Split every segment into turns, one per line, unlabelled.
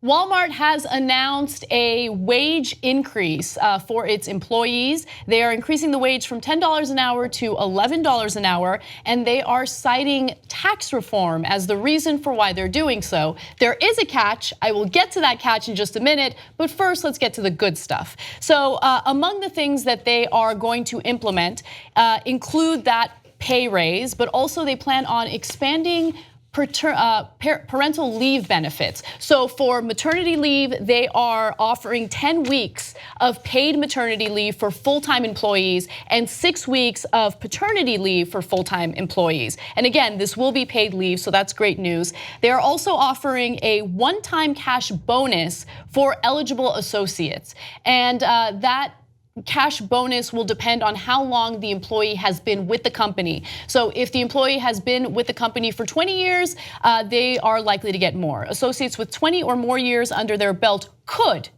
Walmart has announced a wage increase for its employees. They are increasing the wage from $10 an hour to $11 an hour, and they are citing tax reform as the reason for why they're doing so. There is a catch. I will get to that catch in just a minute, but first let's get to the good stuff. So among the things that they are going to implement include that pay raise, but also they plan on expanding parental leave benefits. So for maternity leave, they are offering 10 weeks of paid maternity leave for full-time employees and 6 weeks of paternity leave for full-time employees. And again, this will be paid leave, so that's great news. They are also offering a one-time cash bonus for eligible associates. And that cash bonus will depend on how long the employee has been with the company. So if the employee has been with the company for 20 years, they are likely to get more. Associates with 20 or more years under their belt could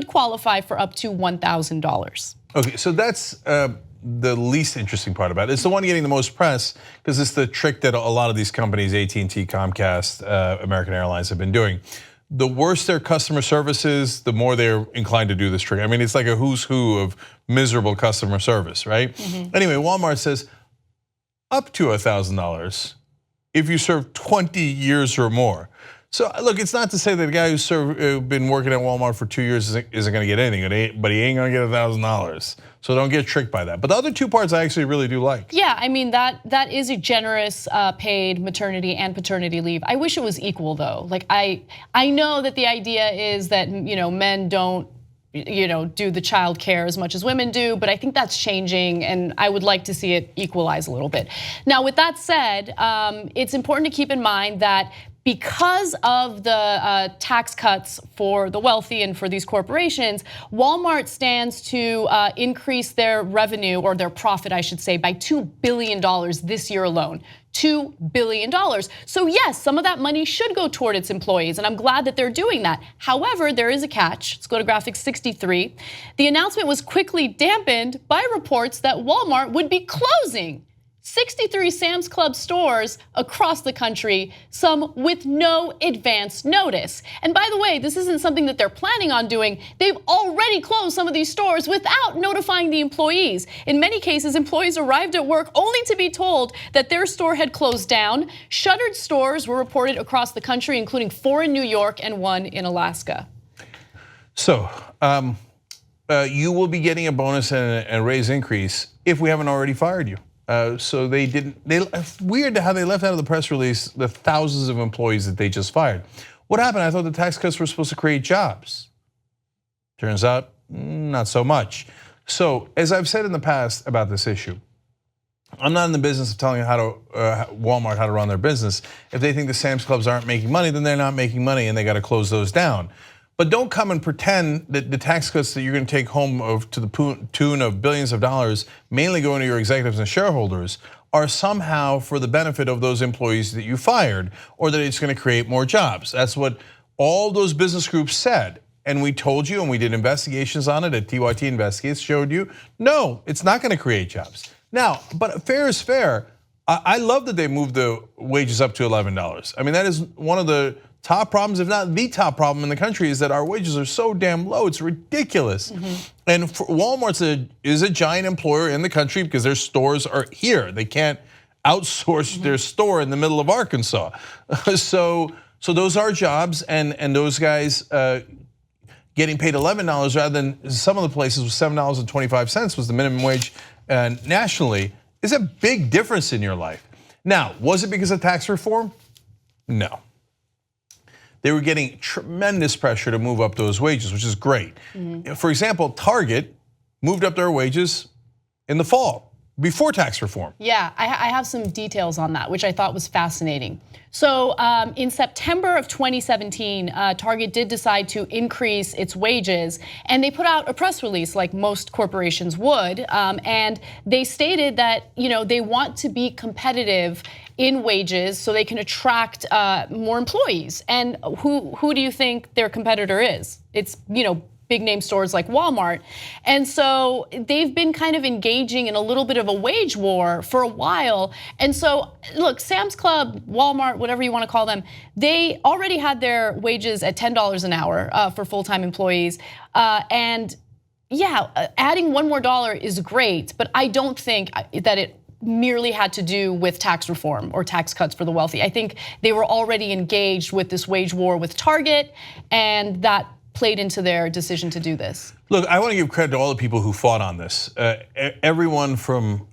qualify for up to $1,000.
Okay, so that's the least interesting part about it. It's the one getting the most press because it's the trick that a lot of these companies, AT&T, Comcast, American Airlines have been doing. The worse their customer service is, the more they're inclined to do this trick. I mean, it's like a who's who of miserable customer service, right? Anyway, Walmart says up to $1,000 if you serve 20 years or more. So look, it's not to say that the guy who's been working at Walmart for 2 years isn't gonna get anything, but he ain't gonna get $1,000. So don't get tricked by that. But the other two parts I actually really do like.
Yeah, I mean that is a generous paid maternity and paternity leave. I wish it was equal though. Like I know that the idea is that men don't do the child care as much as women do, but I think that's changing and I would like to see it equalize a little bit. Now with that said, it's important to keep in mind that because of the tax cuts for the wealthy and for these corporations, Walmart stands to increase their revenue, or their profit, I should say, by $2 billion this year alone. $2 billion. So yes, some of that money should go toward its employees, and I'm glad that they're doing that. However, there is a catch. Let's go to graphic 63. The announcement was quickly dampened by reports that Walmart would be closing 63 Sam's Club stores across the country, some with no advance notice. And by the way, this isn't something that they're planning on doing. They've already closed some of these stores without notifying the employees. In many cases, employees arrived at work only to be told that their store had closed down. Shuttered stores were reported across the country, including 4 in New York and 1 in Alaska.
So, you will be getting a bonus and a raise increase if we haven't already fired you. So they didn't, weird how they left out of the press release the thousands of employees that they just fired. What happened? I thought the tax cuts were supposed to create jobs. Turns out, not so much. So as I've said in the past about this issue, I'm not in the business of telling Walmart how to run their business. If they think the Sam's Clubs aren't making money, then they're not making money and they got to close those down. But don't come and pretend that the tax cuts that you're going to take home to the tune of billions of dollars, mainly going to your executives and shareholders, are somehow for the benefit of those employees that you fired, or that it's going to create more jobs. That's what all those business groups said. And we told you, and we did investigations on it at TYT Investigates, showed you, no, it's not going to create jobs. Now, but fair is fair. I love that they moved the wages up to $11. I mean, that is one of the top problems, if not the top problem in the country, is that our wages are so damn low. It's ridiculous. And Walmart is a giant employer in the country because their stores are here. They can't outsource their store in the middle of Arkansas. So those are jobs, and those guys getting paid $11 rather than some of the places with $7.25 was the minimum wage nationally is a big difference in your life. Now, was it because of tax reform? No. They were getting tremendous pressure to move up those wages, which is great. For example, Target moved up their wages in the fall, before tax reform.
Yeah, I have some details on that, which I thought was fascinating. So in September of 2017, Target did decide to increase its wages, and they put out a press release like most corporations would, and they stated that they want to be competitive in wages so they can attract more employees. And who do you think their competitor is? It's big name stores like Walmart. And so they've been kind of engaging in a little bit of a wage war for a while. And so look, Sam's Club, Walmart, whatever you want to call them, they already had their wages at $10 an hour for full-time employees. And yeah, adding one more dollar is great, but I don't think that it merely had to do with tax reform or tax cuts for the wealthy. I think they were already engaged with this wage war with Target, and that played into their decision to do this.
Look, I want to give credit to all the people who fought on this. Everyone from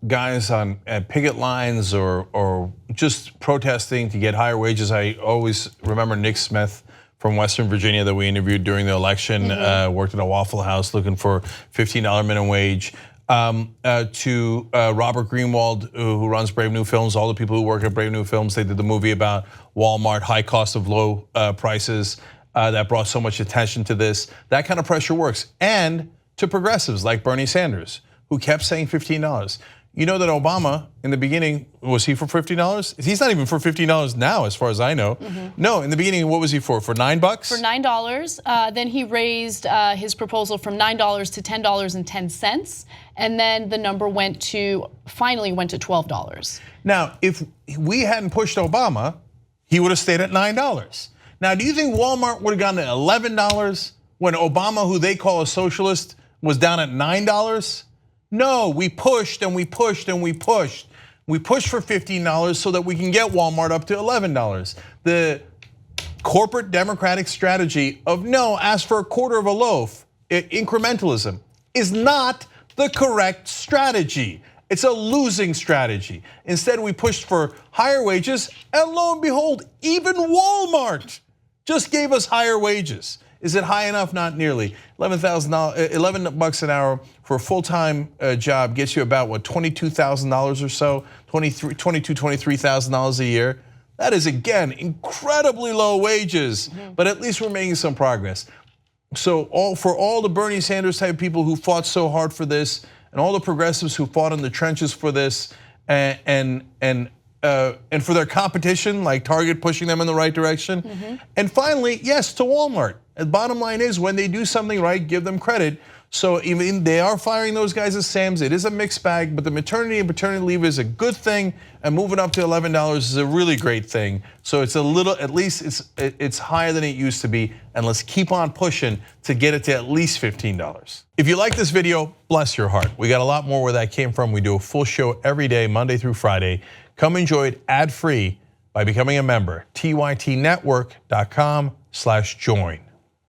guys on picket lines or just protesting to get higher wages. I always remember Nick Smith from Western Virginia that we interviewed during the election, worked at a Waffle House looking for $15 minimum wage. To Robert Greenwald, who runs Brave New Films, all the people who work at Brave New Films. They did the movie about Walmart, high cost of low prices. That brought so much attention to this. That kind of pressure works. And to progressives like Bernie Sanders, who kept saying $15. You know that Obama, in the beginning, was he for $50? He's not even for $15 now, as far as I know. No, in the beginning, what was he for? For $9?
For $9. Then he raised his proposal from $9 to $10.10. And then the number finally went to $12.
Now, if we hadn't pushed Obama, he would have stayed at $9. Now, do you think Walmart would have gone to $11 when Obama, who they call a socialist, was down at $9? No, we pushed and we pushed and we pushed. We pushed for $15 so that we can get Walmart up to $11. The corporate Democratic strategy of no, ask for a quarter of a loaf, incrementalism, is not the correct strategy. It's a losing strategy. Instead, we pushed for higher wages, and lo and behold, even Walmart just gave us higher wages. Is it high enough? Not nearly. $11 an hour for a full-time job gets you about what, $22,000 or so, $23,000 a year. That is, again, incredibly low wages, but at least we're making some progress. So for all the Bernie Sanders type people who fought so hard for this, and all the progressives who fought in the trenches for this, and for their competition, like Target pushing them in the right direction. And finally, yes, to Walmart. The bottom line is when they do something right, give them credit. So even they are firing those guys at Sam's. It is a mixed bag, but the maternity and paternity leave is a good thing, and moving up to $11 is a really great thing. So it's a little, at least it's higher than it used to be, and let's keep on pushing to get it to at least $15. If you like this video, bless your heart. We got a lot more where that came from. We do a full show every day, Monday through Friday. Come enjoy it ad-free by becoming a member, tytnetwork.com/join.